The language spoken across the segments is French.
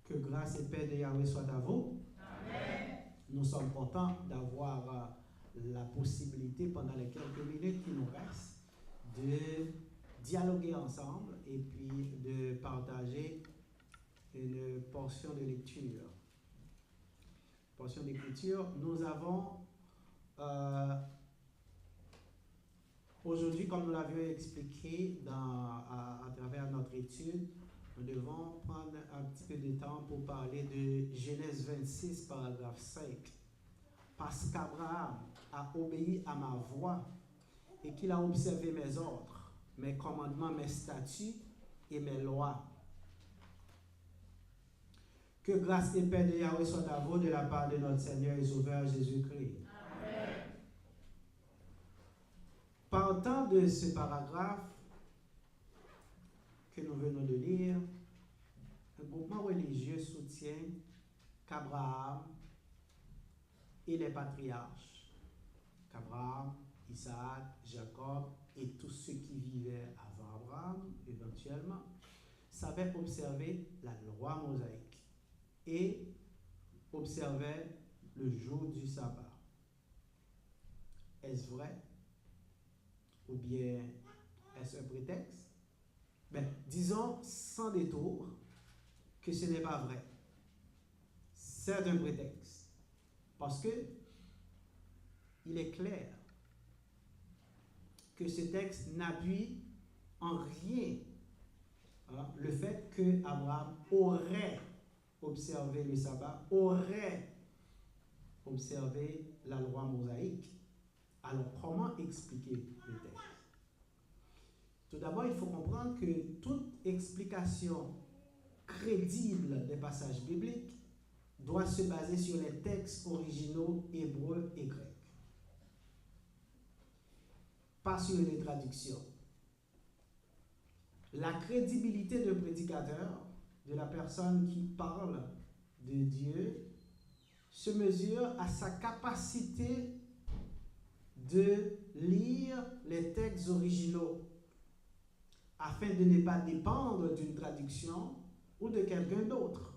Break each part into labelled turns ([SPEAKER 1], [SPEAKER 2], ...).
[SPEAKER 1] Que grâce et paix de Yahweh soient à vous.
[SPEAKER 2] Amen.
[SPEAKER 1] Nous sommes contents d'avoir la possibilité pendant les quelques minutes qui nous restent de dialoguer ensemble et puis de partager une portion de lecture. Portion d'écriture, nous avons aujourd'hui, comme nous l'avions expliqué à travers notre étude, nous devons prendre un petit peu de temps pour parler de Genèse 26, paragraphe 5. Parce qu'Abraham a obéi à ma voix et qu'il a observé mes ordres, mes commandements, mes statuts et mes lois. Que grâce et paix de Yahweh soient à vous de la part de notre Seigneur et Sauveur Jésus-Christ.
[SPEAKER 2] Amen.
[SPEAKER 1] Partant de ce paragraphe que nous venons de lire, un groupement religieux soutient qu'Abraham et les patriarches, qu'Abraham, Isaac, Jacob et tous ceux qui vivaient avant Abraham, éventuellement, savaient observer la loi mosaïque et observaient le jour du sabbat. Est-ce vrai? Ou bien est-ce un prétexte? Disons sans détour que ce n'est pas vrai. C'est un prétexte. Parce que il est clair que ce texte n'appuie en rien le fait que Abraham aurait observé le sabbat, aurait observé la loi mosaïque. Alors, comment expliquer le texte? Tout d'abord, il faut comprendre que toute explication crédible des passages bibliques doit se baser sur les textes originaux hébreux et grecs, pas sur les traductions. La crédibilité d'un prédicateur, de la personne qui parle de Dieu, se mesure à sa capacité de lire les textes originaux afin de ne pas dépendre d'une traduction ou de quelqu'un d'autre.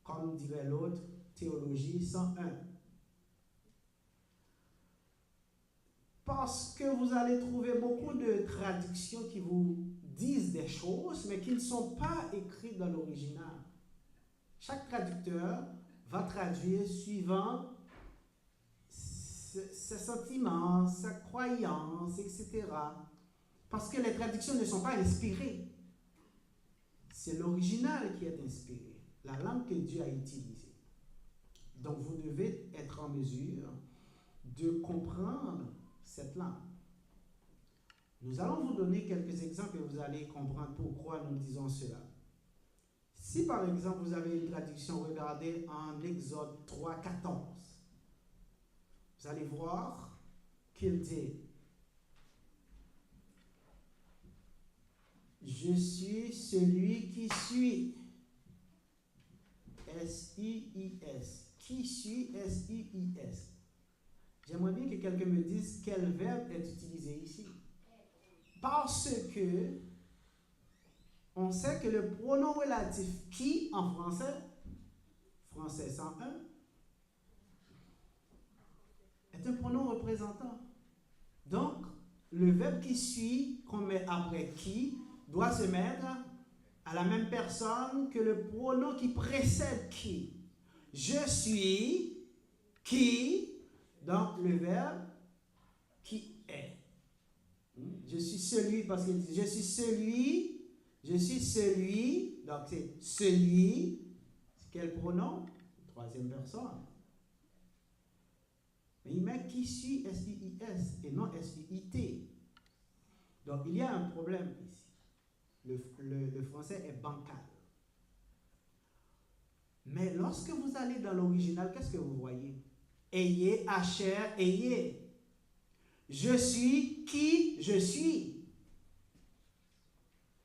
[SPEAKER 1] Comme dirait l'autre, Théologie 101. Parce que vous allez trouver beaucoup de traductions qui vous disent des choses, mais qui ne sont pas écrites dans l'original. Chaque traducteur va traduire suivant ses sentiments, sa croyance, etc. Parce que les traductions ne sont pas inspirées. C'est l'original qui est inspiré, la langue que Dieu a utilisée. Donc vous devez être en mesure de comprendre cette langue. Nous allons vous donner quelques exemples et vous allez comprendre pourquoi nous disons cela. Si par exemple vous avez une traduction, regardez en Exode 3, 14. Vous allez voir qu'il dit: je suis celui qui suis. S-I-I-S. Qui suis? S-I-I-S. J'aimerais bien que quelqu'un me dise quel verbe est utilisé ici. Parce que on sait que le pronom relatif qui en français 101, est un pronom représentant. Donc, le verbe qui suit, qu'on met après qui, doit se mettre à la même personne que le pronom qui précède qui. Je suis qui, donc le verbe qui est. Je suis celui, parce qu'il dit je suis celui, donc c'est celui, c'est quel pronom? Troisième personne. Mais il met qui suit, S-I-I-S, et non S-I-I-T. Donc il y a un problème ici. Le français est bancal. Mais lorsque vous allez dans l'original, qu'est-ce que vous voyez? Ayez, Asher, ayez. Je suis qui je suis.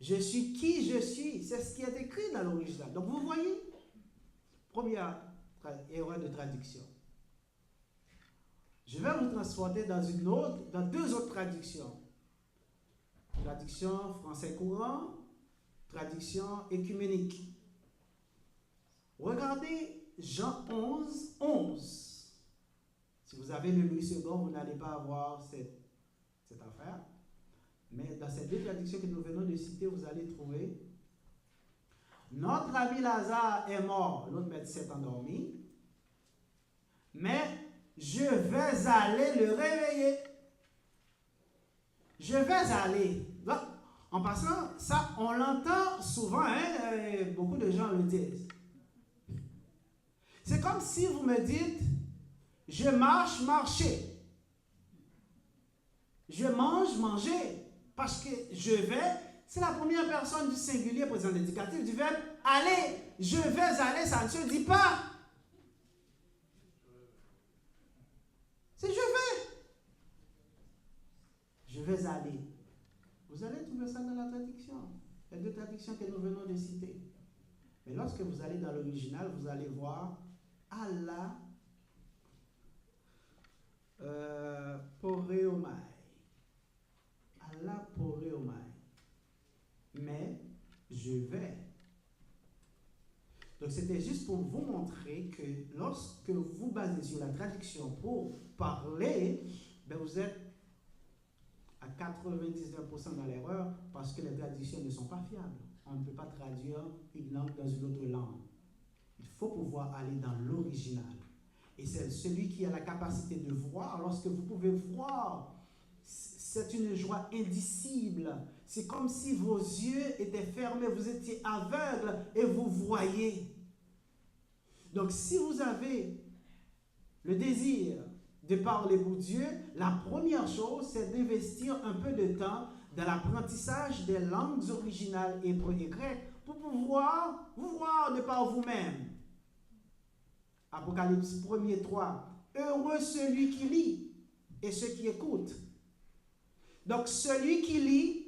[SPEAKER 1] Je suis qui je suis. C'est ce qui est écrit dans l'original. Donc vous voyez, première erreur de traduction. Je vais vous transporter dans deux autres traductions. Traduction français courant, traduction écuménique. Regardez Jean 11, 11. Si vous avez le Louis II, vous n'allez pas avoir cette affaire. Mais dans ces deux traductions que nous venons de citer, vous allez trouver: notre ami Lazare est mort, l'autre médecin s'est endormi, mais je vais aller le réveiller. Je vais aller. Donc, en passant, ça, on l'entend souvent, hein, beaucoup de gens le disent. C'est comme si vous me dites, je marche, marcher. Je mange, manger. Parce que je vais, c'est la première personne du singulier présent indicatif du verbe aller. Je vais aller, ça ne se dit pas. C'est je vais. Je vais aller. Vous allez trouver ça dans la traduction. Les deux traductions que nous venons de citer. Mais lorsque vous allez dans l'original, vous allez voir Allah poreomai. Allah poreomai. Mais je vais. Donc c'était juste pour vous montrer que lorsque vous basez sur la traduction pour parler, ben vous êtes à 99% dans l'erreur parce que les traductions ne sont pas fiables. On ne peut pas traduire une langue dans une autre langue. Il faut pouvoir aller dans l'original. Et c'est celui qui a la capacité de voir. Lorsque vous pouvez voir, c'est une joie indicible. C'est comme si vos yeux étaient fermés, vous étiez aveugle et vous voyez. Donc si vous avez le désir de parler pour Dieu, la première chose, c'est d'investir un peu de temps dans l'apprentissage des langues originales hébreu et grec pour pouvoir vous voir de par vous-même. Apocalypse 1er 3. Heureux celui qui lit et ceux qui écoutent. Donc celui qui lit,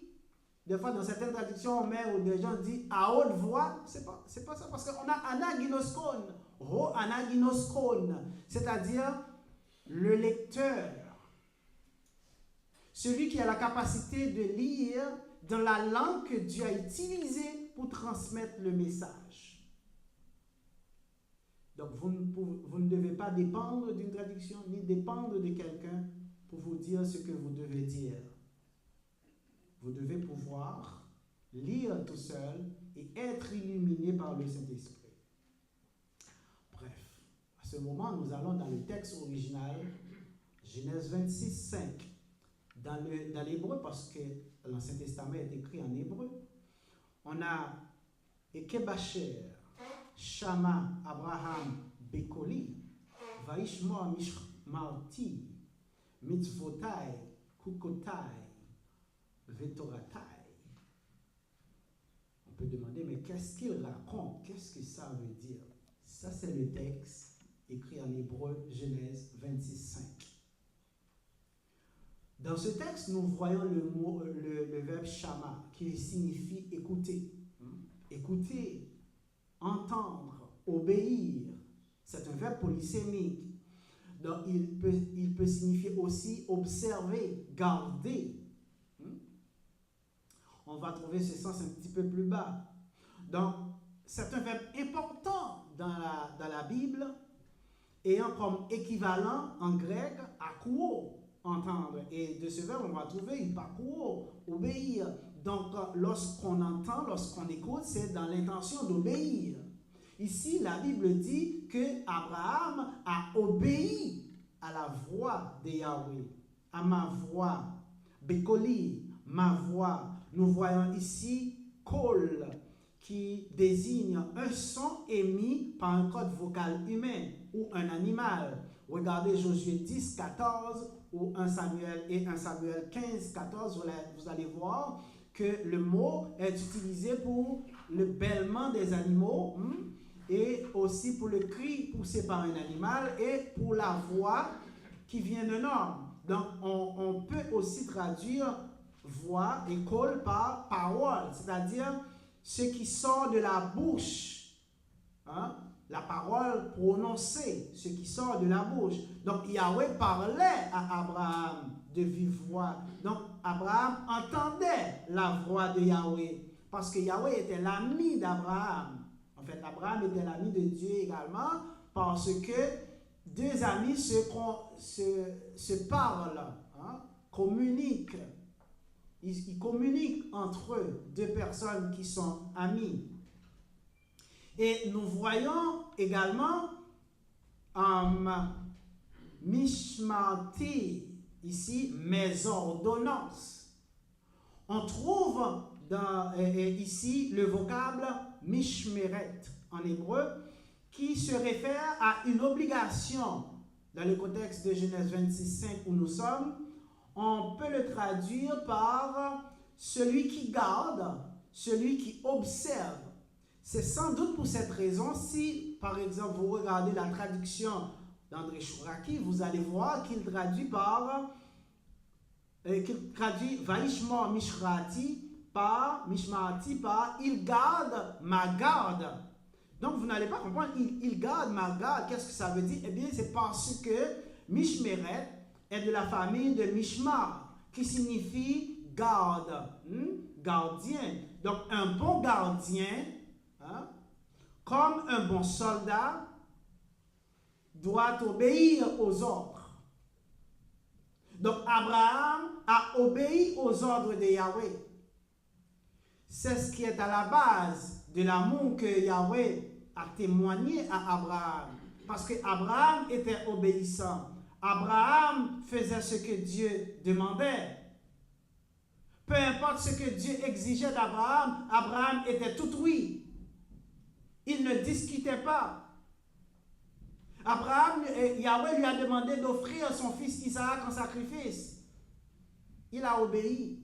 [SPEAKER 1] des fois dans certaines traductions on met où des gens disent à haute voix, c'est pas ça, parce qu'on a anaginoskon, ro anaginoskon, c'est-à-dire le lecteur, celui qui a la capacité de lire dans la langue que Dieu a utilisée pour transmettre le message. Donc vous ne devez pas dépendre d'une traduction ni dépendre de quelqu'un pour vous dire ce que vous devez dire. Vous devez pouvoir lire tout seul et être illuminé par le Saint-Esprit. Bref, à ce moment, nous allons dans le texte original, Genèse 26, 5. Dans l'hébreu, parce que l'Ancien Testament est écrit en hébreu, on a Ekebacher, Shama, Abraham, Bekoli, Vaishma, Mishmarti, Mitzvotai, Kukotai, Vetoratai. On peut demander, mais qu'est-ce qu'il raconte? Qu'est-ce que ça veut dire? Ça, c'est le texte écrit en hébreu, Genèse 26, 5. Dans ce texte, nous voyons le verbe shama, qui signifie écouter. Écouter, entendre, obéir. C'est un verbe polysémique. Donc, il peut signifier aussi observer, garder. On va trouver ce sens un petit peu plus bas. Donc, c'est un verbe important dans la Bible, ayant comme équivalent en grec akouo, entendre. Et de ce verbe, on va trouver hypakouo, obéir. Donc, lorsqu'on entend, lorsqu'on écoute, c'est dans l'intention d'obéir. Ici, la Bible dit que Abraham a obéi à la voix de Yahweh, à ma voix. Bekoli, ma voix. Nous voyons ici kol, qui désigne un son émis par un code vocal humain ou un animal. Regardez Josué 10, 14 ou 1 Samuel 15, 14. Vous allez voir que le mot est utilisé pour le bêlement des animaux et aussi pour le cri poussé par un animal et pour la voix qui vient d'un homme. Donc, on peut aussi traduire voix et col par parole, c'est-à-dire ce qui sort de la bouche, la parole prononcée, ce qui sort de la bouche. Donc, Yahweh parlait à Abraham de vive voix. Donc, Abraham entendait la voix de Yahweh, parce que Yahweh était l'ami d'Abraham. En En fait, Abraham était l'ami de Dieu également parce que deux amis se parlent, hein, communiquent. Ils communiquent entre eux, deux personnes qui sont amies. Et nous voyons également Mishmarti, ici, mes ordonnances. On trouve ici le vocable mishmeret en hébreu qui se réfère à une obligation. Dans le contexte de Genèse 26:5 où nous sommes, on peut le traduire par celui qui garde, celui qui observe. C'est sans doute pour cette raison, si par exemple vous regardez la traduction d'André Chouraki, vous allez voir qu'il traduit Vaishma Mishmarati par il garde ma garde. Donc vous n'allez pas comprendre, il garde ma garde. Qu'est-ce que ça veut dire? Eh bien, c'est parce que Mishmeret est de la famille de Mishmar, qui signifie garde, gardien. Donc un bon gardien, hein, comme un bon soldat, doit obéir aux ordres. Donc Abraham a obéi aux ordres de Yahweh. C'est ce qui est à la base de l'amour que Yahweh a témoigné à Abraham. Parce que Abraham était obéissant. Abraham faisait ce que Dieu demandait. Peu importe ce que Dieu exigeait d'Abraham, Abraham était tout oui. Il ne discutait pas. Yahweh lui a demandé d'offrir son fils Isaac en sacrifice. Il a obéi.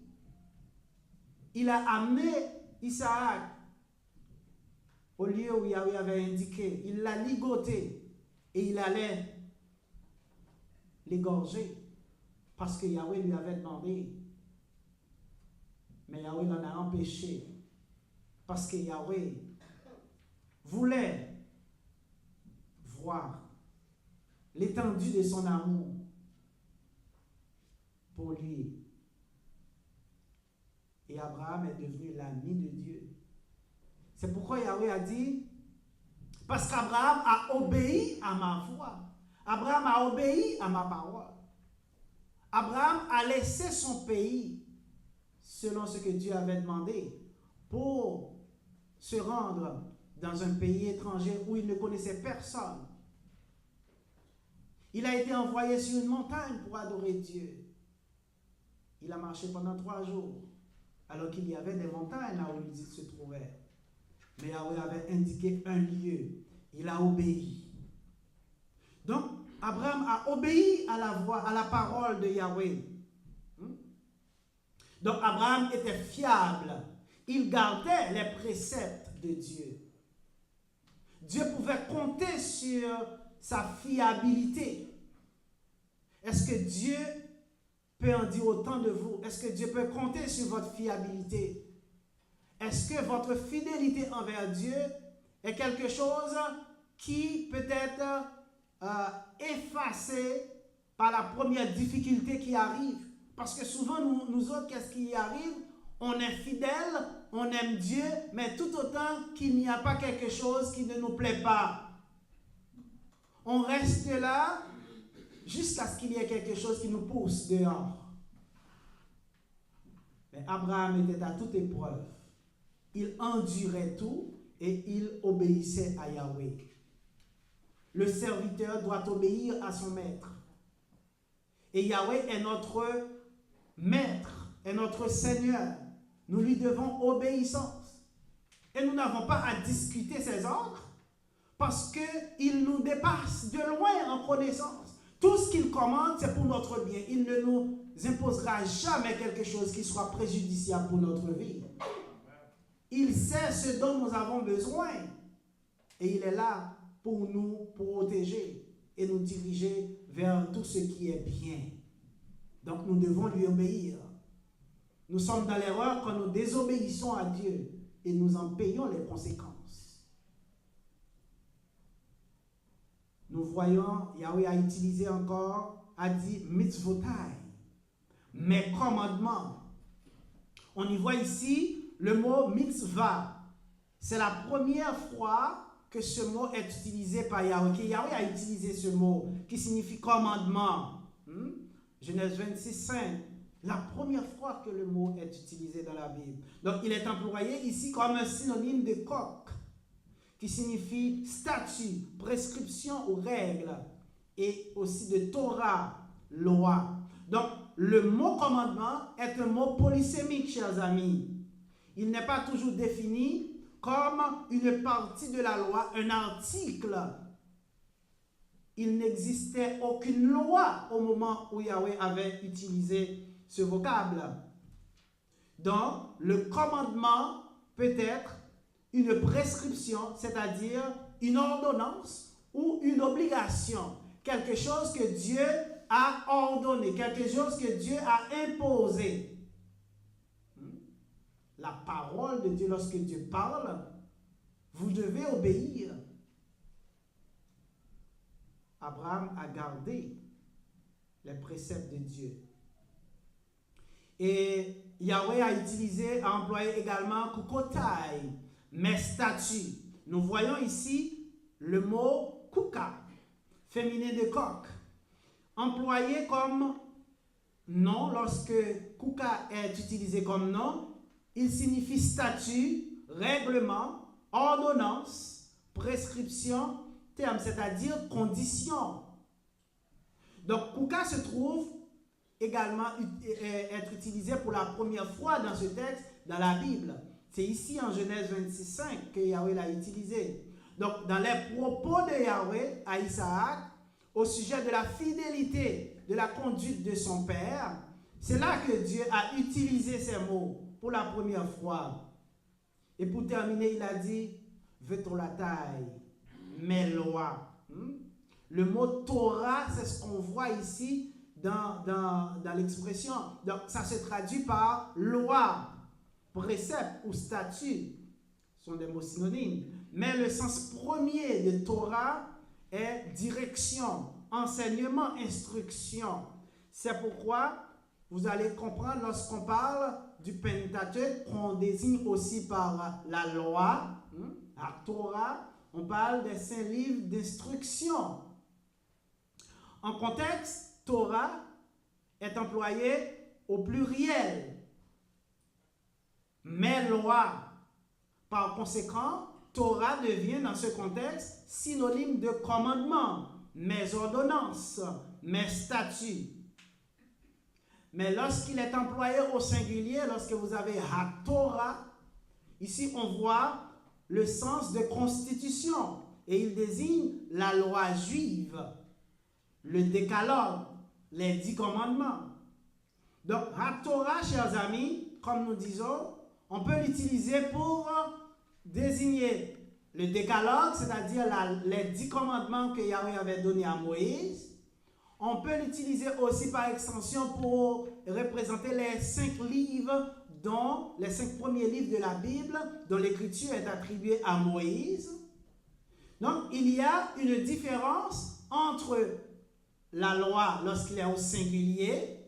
[SPEAKER 1] Il a amené Isaac au lieu où Yahweh avait indiqué. Il l'a ligoté et il allait l'égorger parce que Yahweh lui avait demandé. Mais Yahweh l'en a empêché parce que Yahweh voulait voir l'étendue de son amour pour lui. Et Abraham est devenu l'ami de Dieu. C'est pourquoi Yahweh a dit, parce qu'Abraham a obéi à ma voix. Abraham a obéi à ma parole. Abraham a laissé son pays selon ce que Dieu avait demandé pour se rendre dans un pays étranger où il ne connaissait personne. Il a été envoyé sur une montagne pour adorer Dieu. Il a marché pendant 3 jours, alors qu'il y avait des montagnes là où il se trouvait. Mais Yahweh avait indiqué un lieu. Il a obéi. Donc, Abraham a obéi à la voix, à la parole de Yahweh. Donc, Abraham était fiable. Il gardait les préceptes de Dieu. Dieu pouvait compter sur sa fiabilité. Est-ce que Dieu peut en dire autant de vous? Est-ce que Dieu peut compter sur votre fiabilité? Est-ce que votre fidélité envers Dieu est quelque chose qui peut être effacé par la première difficulté qui arrive? Parce que souvent, nous autres, qu'est-ce qui arrive? On est fidèle, on aime Dieu, mais tout autant qu'il n'y a pas quelque chose qui ne nous plaît pas. On reste là jusqu'à ce qu'il y ait quelque chose qui nous pousse dehors. Mais Abraham était à toute épreuve. Il endurait tout et il obéissait à Yahweh. Le serviteur doit obéir à son maître. Et Yahweh est notre maître, est notre Seigneur. Nous lui devons obéissance. Et nous n'avons pas à discuter ses ordres parce qu'il nous dépasse de loin en connaissance. Tout ce qu'il commande, c'est pour notre bien. Il ne nous imposera jamais quelque chose qui soit préjudiciable pour notre vie. Il sait ce dont nous avons besoin. Et il est là pour nous protéger et nous diriger vers tout ce qui est bien. Donc nous devons lui obéir. Nous sommes dans l'erreur quand nous désobéissons à Dieu et nous en payons les conséquences. Nous voyons, Yahweh a utilisé encore, a dit mitzvotai, mes commandements. On y voit ici le mot mitzvah. C'est la première fois que ce mot est utilisé par Yahweh, que Yahweh a utilisé ce mot qui signifie commandement. Genèse 26, 5. La première fois que le mot est utilisé dans la Bible. Donc il est employé ici comme un synonyme de coq, qui signifie statut, prescription ou règle, et aussi de Torah, loi. Donc le mot commandement est un mot polysémique, chers amis. Il n'est pas toujours défini comme une partie de la loi, un article. Il n'existait aucune loi au moment où Yahweh avait utilisé ce vocable. Donc, le commandement peut être une prescription, c'est-à-dire une ordonnance ou une obligation. Quelque chose que Dieu a ordonné, quelque chose que Dieu a imposé. La parole de Dieu, lorsque Dieu parle, vous devez obéir. Abraham a gardé les préceptes de Dieu. Et Yahweh a employé également kukotai, mes statuts. Nous voyons ici le mot kuka, féminin de coq, employé comme nom. Lorsque kuka est utilisé comme nom, il signifie statut, règlement, ordonnance, prescription, terme, c'est-à-dire condition. Donc, kuka se trouve également être utilisé pour la première fois dans ce texte, dans la Bible. C'est ici en Genèse 26, 5 que Yahweh l'a utilisé. Donc, dans les propos de Yahweh à Isaac, au sujet de la fidélité, de la conduite de son père, c'est là que Dieu a utilisé ces mots pour la première fois. Et pour terminer, il a dit, veut-on la taille, mes lois. Le mot Torah, c'est ce qu'on voit ici dans l'expression. Donc, ça se traduit par loi, précepte ou statut. Ce sont des mots synonymes. Mais le sens premier de Torah est direction, enseignement, instruction. C'est pourquoi vous allez comprendre lorsqu'on parle du Pentateuque, qu'on désigne aussi par la loi, la Torah, on parle des 5 livres d'instruction. En contexte, Torah est employé au pluriel. Mes lois. Par conséquent, Torah devient dans ce contexte synonyme de commandement, mes ordonnances, mes statuts. Mais lorsqu'il est employé au singulier, lorsque vous avez HaTorah, ici on voit le sens de constitution et il désigne la loi juive, le décalogue, les 10 commandements. Donc, HaTorah, chers amis, comme nous disons, on peut l'utiliser pour désigner le décalogue, c'est-à-dire les 10 commandements que Yahweh avait donnés à Moïse. On peut l'utiliser aussi par extension pour représenter les 5 livres, dont les 5 premiers livres de la Bible, dont l'écriture est attribuée à Moïse. Donc, il y a une différence entre la loi lorsqu'il est au singulier,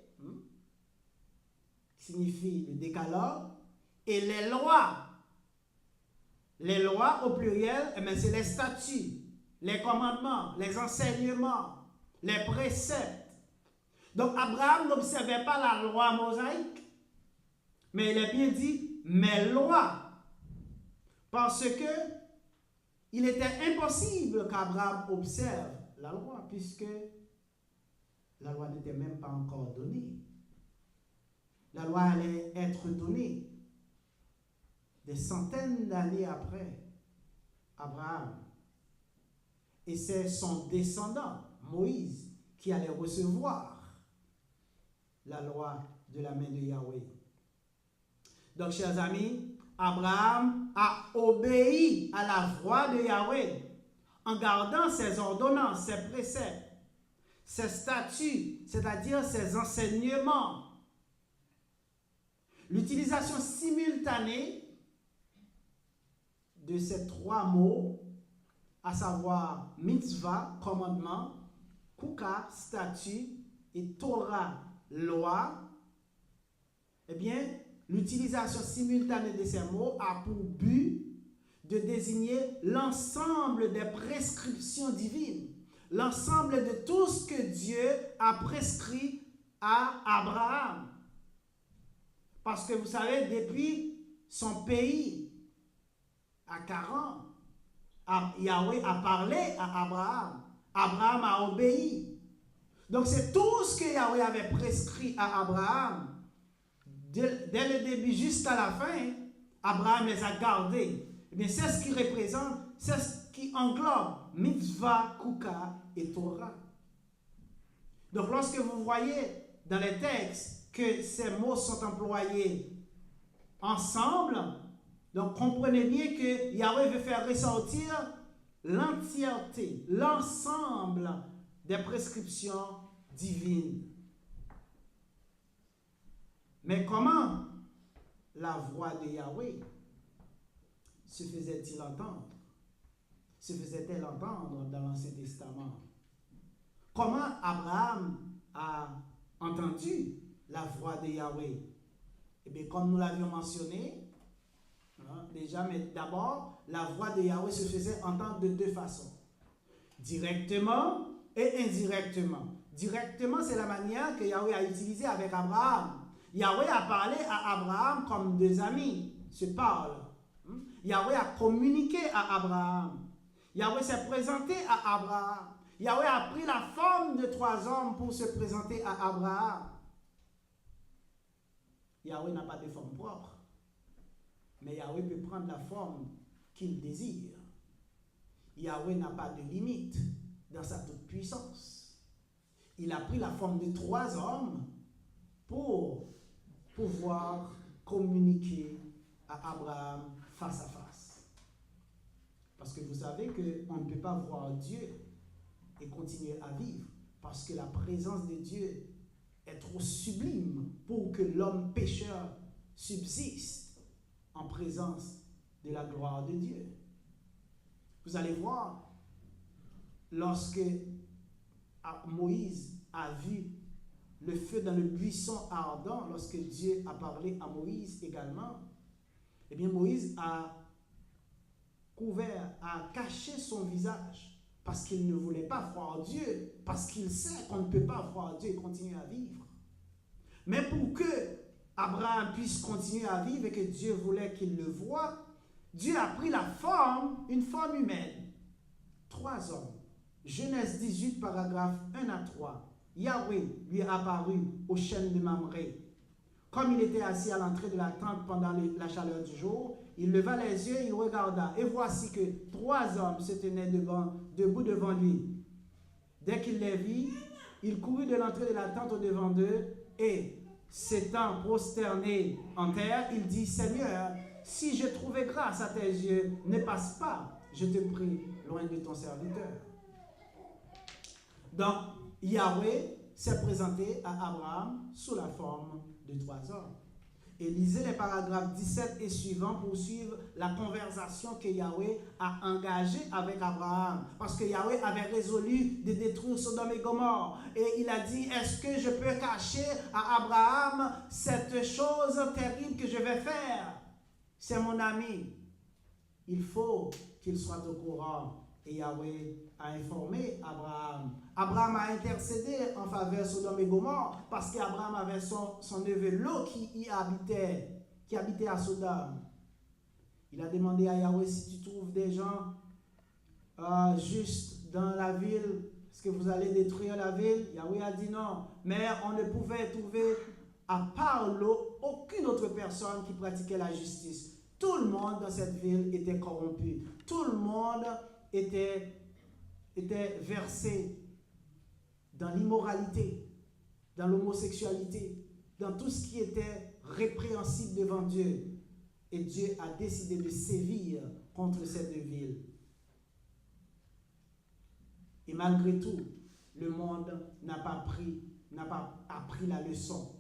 [SPEAKER 1] qui signifie le décalogue, et les lois. Les lois au pluriel, c'est les statuts, les commandements, les enseignements, les préceptes. Donc Abraham n'observait pas la loi mosaïque, mais il est bien dit mes lois, parce que il était impossible qu'Abraham observe la loi, puisque la loi n'était même pas encore donnée. La loi allait être donnée des centaines d'années après Abraham. Et c'est son descendant, Moïse, qui allait recevoir la loi de la main de Yahweh. Donc, chers amis, Abraham a obéi à la voix de Yahweh en gardant ses ordonnances, ses préceptes, ses statuts, c'est-à-dire ses enseignements. L'utilisation simultanée de ces 3 mots, à savoir mitzvah, commandement, kuka, statut, et Torah, loi, eh bien, l'utilisation simultanée de ces mots a pour but de désigner l'ensemble des prescriptions divines, l'ensemble de tout ce que Dieu a prescrit à Abraham. Parce que vous savez, depuis son pays, à Charan, Yahweh a parlé à Abraham. Abraham a obéi. Donc c'est tout ce que Yahweh avait prescrit à Abraham. Dès le début jusqu'à la fin, Abraham les a gardés. Mais c'est ce qui représente, c'est ce qui englobe mitzvah, kuka et Torah. Donc lorsque vous voyez dans les textes que ces mots sont employés ensemble, donc comprenez bien que Yahweh veut faire ressortir l'entièreté, l'ensemble des prescriptions divines. Mais comment la voix de Yahweh se faisait-il entendre? Se faisait-elle entendre dans l'Ancien Testament? Comment Abraham a entendu la voix de Yahweh? Eh bien, comme nous l'avions mentionné, déjà, mais d'abord, la voix de Yahweh se faisait entendre de deux façons. Directement et indirectement. Directement, c'est la manière que Yahweh a utilisée avec Abraham. Yahweh a parlé à Abraham comme deux amis se parlent. Yahweh a communiqué à Abraham. Yahweh s'est présenté à Abraham. Yahweh a pris la forme de trois hommes pour se présenter à Abraham. Yahweh n'a pas de forme propre. Mais Yahweh peut prendre la forme qu'il désire. Yahweh n'a pas de limite dans sa toute-puissance. Il a pris la forme de trois hommes pour pouvoir communiquer à Abraham face à face. Parce que vous savez qu'on ne peut pas voir Dieu et continuer à vivre parce que la présence de Dieu est trop sublime pour que l'homme pécheur subsiste en présence de la gloire de Dieu. Vous allez voir, lorsque Moïse a vu le feu dans le buisson ardent, lorsque Dieu a parlé à Moïse également, eh bien Moïse a couvert, a caché son visage parce qu'il ne voulait pas voir Dieu, parce qu'il sait qu'on ne peut pas voir Dieu et continuer à vivre. Mais pour que Abraham puisse continuer à vivre et que Dieu voulait qu'il le voie, Dieu a pris la forme, une forme humaine. Trois hommes. Genèse 18, paragraphe 1 à 3. Yahweh lui est apparu au chêne de Mamré. Comme il était assis à l'entrée de la tente pendant la chaleur du jour, il leva les yeux, il regarda, et voici que trois hommes se tenaient debout devant lui. Dès qu'il les vit, il courut de l'entrée de la tente au-devant d'eux, et s'étant prosterné en terre, il dit, Seigneur, si j'ai trouvé grâce à tes yeux, ne passe pas, je te prie, loin de ton serviteur. Donc, Yahweh s'est présenté à Abraham sous la forme de trois hommes. Et lisez les paragraphes 17 et suivants pour suivre la conversation que Yahweh a engagée avec Abraham. Parce que Yahweh avait résolu de détruire Sodome et Gomorrhe. Et il a dit, est-ce que je peux cacher à Abraham cette chose terrible que je vais faire? C'est mon ami. Il faut qu'il soit au courant. Et Yahweh a informé Abraham. Abraham a intercédé en faveur de Sodome et Gomorrhe parce qu'Abraham avait son neveu Lot qui habitait à Sodome. Il a demandé à Yahweh, si tu trouves des gens justes dans la ville, est-ce que vous allez détruire la ville? Yahweh a dit non. Mais on ne pouvait trouver, à part Lot, aucune autre personne qui pratiquait la justice. Tout le monde dans cette ville était corrompu. Tout le monde était versé dans l'immoralité, dans l'homosexualité, dans tout ce qui était répréhensible devant Dieu. Et Dieu a décidé de sévir contre cette ville. Et malgré tout, le monde n'a pas appris la leçon.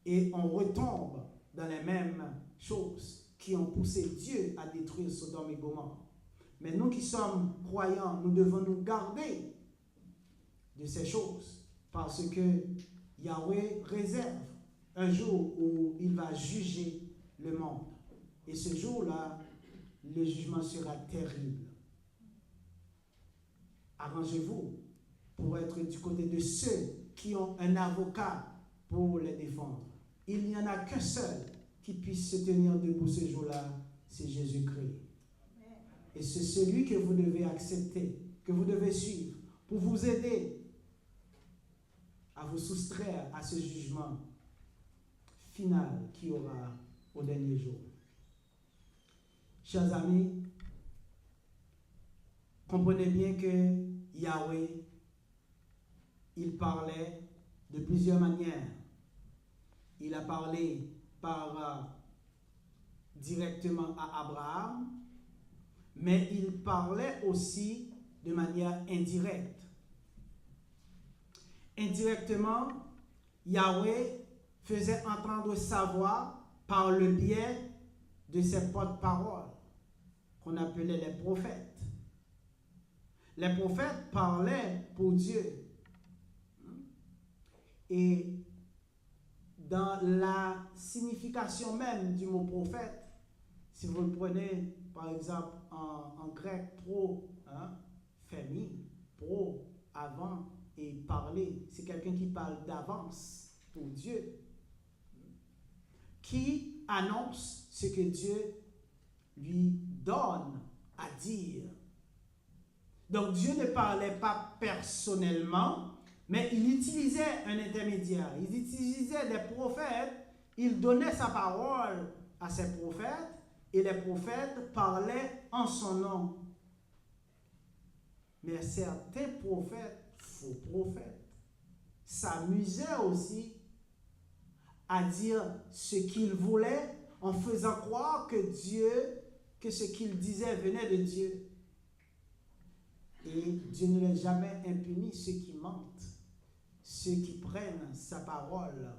[SPEAKER 1] Et on retombe dans les mêmes choses qui ont poussé Dieu à détruire Sodome et Gomorrhe. Mais nous qui sommes croyants, nous devons nous garder de ces choses parce que Yahweh réserve un jour où il va juger le monde. Et ce jour-là, le jugement sera terrible. Arrangez-vous pour être du côté de ceux qui ont un avocat pour les défendre. Il n'y en a qu'un seul qui puisse se tenir debout ce jour-là, c'est Jésus-Christ. Et c'est celui que vous devez accepter, que vous devez suivre, pour vous aider à vous soustraire à ce jugement final qui aura au dernier jour. Chers amis, comprenez bien que Yahweh, il parlait de plusieurs manières. Il a parlé directement à Abraham, mais il parlait aussi de manière indirecte. Indirectement, Yahweh faisait entendre sa voix par le biais de ses porte-paroles, qu'on appelait les prophètes. Les prophètes parlaient pour Dieu. Et dans la signification même du mot prophète, si vous le prenez par exemple en grec, pro, famille, pro, avant, et parler, c'est quelqu'un qui parle d'avance pour Dieu, qui annonce ce que Dieu lui donne à dire. Donc Dieu ne parlait pas personnellement, mais il utilisait un intermédiaire, il utilisait des prophètes, il donnait sa parole à ses prophètes, et les prophètes parlaient en son nom. Mais certains prophètes, faux prophètes, s'amusaient aussi à dire ce qu'ils voulaient en faisant croire que ce qu'ils disaient venait de Dieu. Et Dieu ne laisse jamais impunis ceux qui mentent, ceux qui prennent sa parole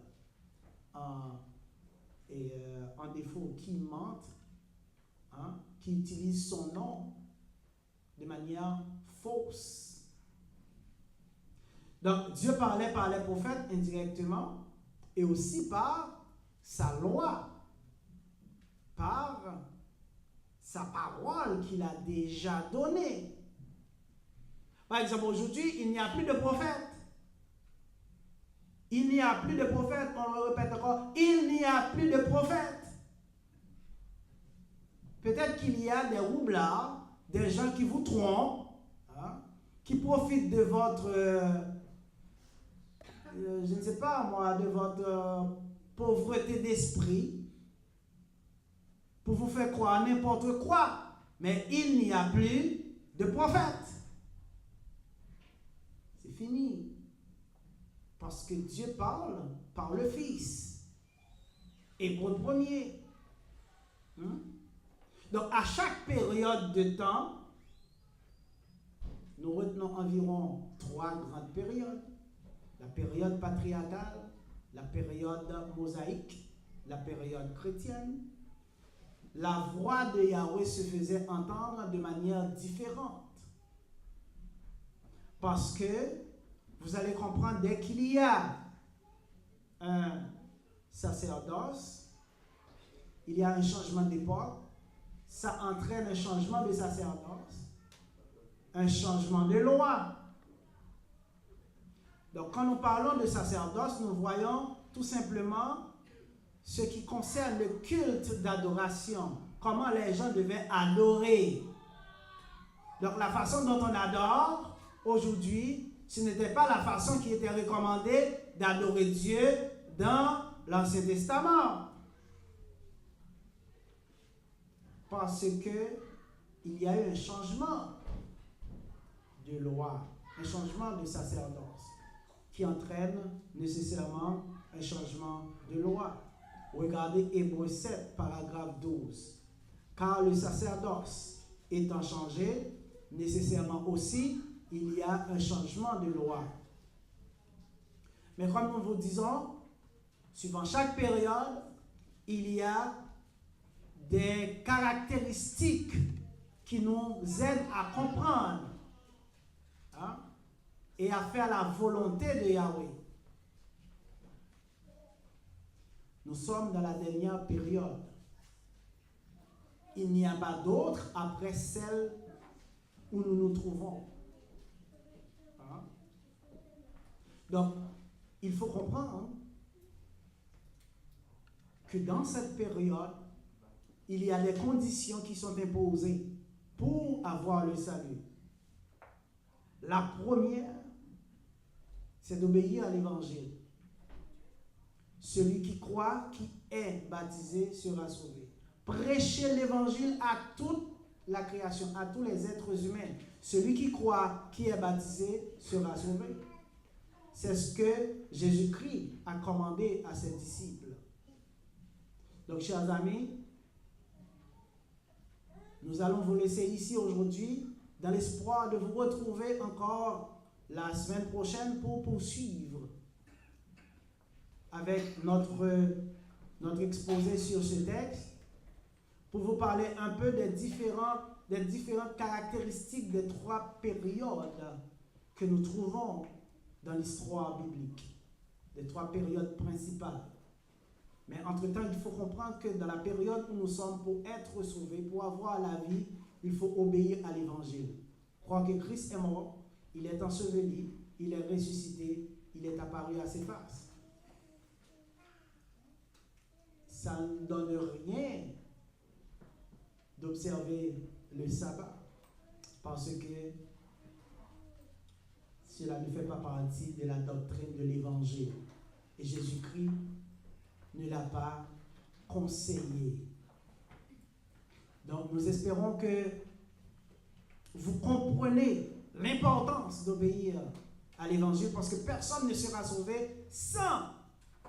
[SPEAKER 1] en défaut, qui mentent, qui utilisent son nom de manière fausse. Donc Dieu parlait par les prophètes indirectement et aussi par sa loi, par sa parole qu'il a déjà donnée. Par exemple, aujourd'hui, il n'y a plus de prophètes. Il n'y a plus de prophètes, on le répète encore, il n'y a plus de prophètes. Peut-être qu'il y a des roublards, des gens qui vous trompent, qui profitent de votre, je ne sais pas moi, de votre pauvreté d'esprit pour vous faire croire n'importe quoi. Mais il n'y a plus de prophètes. C'est fini. Parce que Dieu parle par le Fils. Hébreux 1er. Donc, à chaque période de temps, nous retenons environ 3 grandes périodes. La période patriarcale, la période mosaïque, la période chrétienne. La voix de Yahweh se faisait entendre de manière différente. Parce que, vous allez comprendre, dès qu'il y a un sacerdoce, il y a un changement d'époque, ça entraîne un changement de sacerdoce, un changement de loi. Donc, quand nous parlons de sacerdoce, nous voyons tout simplement ce qui concerne le culte d'adoration, comment les gens devaient adorer. Donc, la façon dont on adore aujourd'hui, ce n'était pas la façon qui était recommandée d'adorer Dieu dans l'Ancien Testament. Parce que il y a eu un changement de loi, un changement de sacerdoce, qui entraîne nécessairement un changement de loi. Regardez Hébreux 7, paragraphe 12. Car le sacerdoce étant changé, nécessairement aussi, il y a un changement de loi. Mais comme nous vous disons, suivant chaque période, il y a des caractéristiques qui nous aident à comprendre et à faire la volonté de Yahweh. Nous sommes dans la dernière période. il n'y a pas d'autre après celle où nous nous trouvons. Hein? Donc, il faut comprendre que dans cette période, il y a des conditions qui sont imposées pour avoir le salut. La première, c'est d'obéir à l'évangile. Celui qui croit, qui est baptisé, sera sauvé. Prêcher l'évangile à toute la création, à tous les êtres humains. Celui qui croit, qui est baptisé, sera sauvé. C'est ce que Jésus-Christ a commandé à ses disciples. Donc, chers amis, nous allons vous laisser ici aujourd'hui dans l'espoir de vous retrouver encore la semaine prochaine pour poursuivre avec notre exposé sur ce texte, pour vous parler un peu des différentes caractéristiques des trois périodes que nous trouvons dans l'histoire biblique, les trois périodes principales. Mais entre-temps, il faut comprendre que dans la période où nous sommes, pour être sauvés, pour avoir la vie, il faut obéir à l'évangile. Croire que Christ est mort, il est enseveli, il est ressuscité, il est apparu à ses faces. Ça ne donne rien d'observer le sabbat, parce que cela ne fait pas partie de la doctrine de l'évangile. Et Jésus-Christ ne l'a pas conseillé. Donc nous espérons que vous comprenez l'importance d'obéir à l'évangile, parce que personne ne sera sauvé sans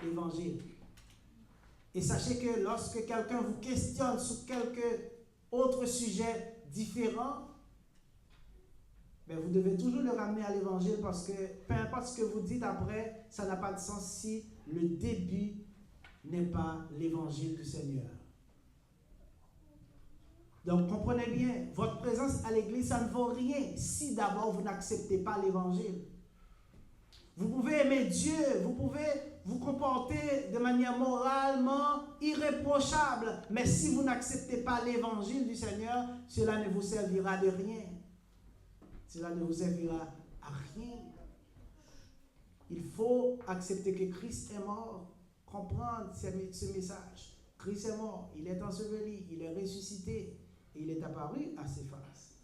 [SPEAKER 1] l'évangile. Et sachez que lorsque quelqu'un vous questionne sur quelque autre sujet différent, mais vous devez toujours le ramener à l'évangile, parce que peu importe ce que vous dites après, ça n'a pas de sens si le début n'est pas l'évangile du Seigneur. Donc comprenez bien, votre présence à l'église, ça ne vaut rien si d'abord vous n'acceptez pas l'évangile. Vous pouvez aimer Dieu, vous pouvez vous comporter de manière moralement irréprochable, mais si vous n'acceptez pas l'évangile du Seigneur, cela ne vous servira de rien. Cela ne vous servira à rien. Il faut accepter que Christ est mort, comprendre ce message. Christ est mort, il est enseveli, il est ressuscité et il est apparu à ses faces.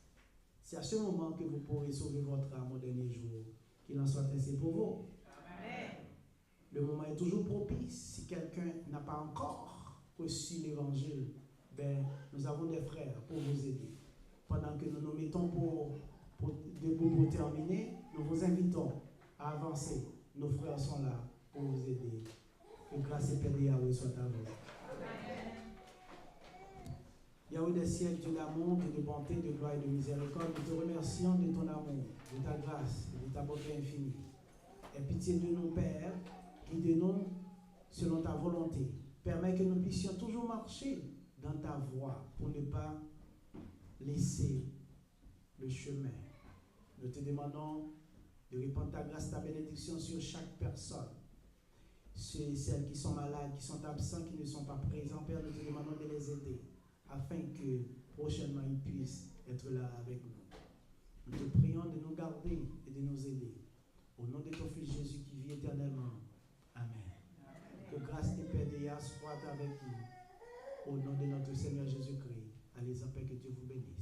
[SPEAKER 1] C'est à ce moment que vous pourrez sauver votre âme au dernier jour. Qu'il en soit ainsi pour vous. Amen. Le moment est toujours propice. Si quelqu'un n'a pas encore reçu l'évangile, nous avons des frères pour vous aider. Pendant que nous nous mettons pour terminer, nous vous invitons à avancer. Nos frères sont là pour vous aider. Que grâce et paix de Yahweh soit à vous. Yahweh des ciels, Dieu d'amour, Dieu de bonté, de gloire et de miséricorde, nous te remercions de ton amour, de ta grâce, de ta bonté infinie. Aie pitié de nous, Père, guide-nous selon ta volonté. Permets que nous puissions toujours marcher dans ta voie pour ne pas laisser le chemin. Nous te demandons de répandre ta grâce, ta bénédiction sur chaque personne. Ceux et celles qui sont malades, qui sont absents, qui ne sont pas présents, Père, nous te demandons de les aider, afin que prochainement ils puissent être là avec nous. Nous te prions de nous garder et de nous aider. Au nom de ton Fils Jésus qui vit éternellement. Amen. Que grâce et paix de Yahweh soit avec nous. Au nom de notre Seigneur Jésus-Christ. Allez en paix, que Dieu vous bénisse.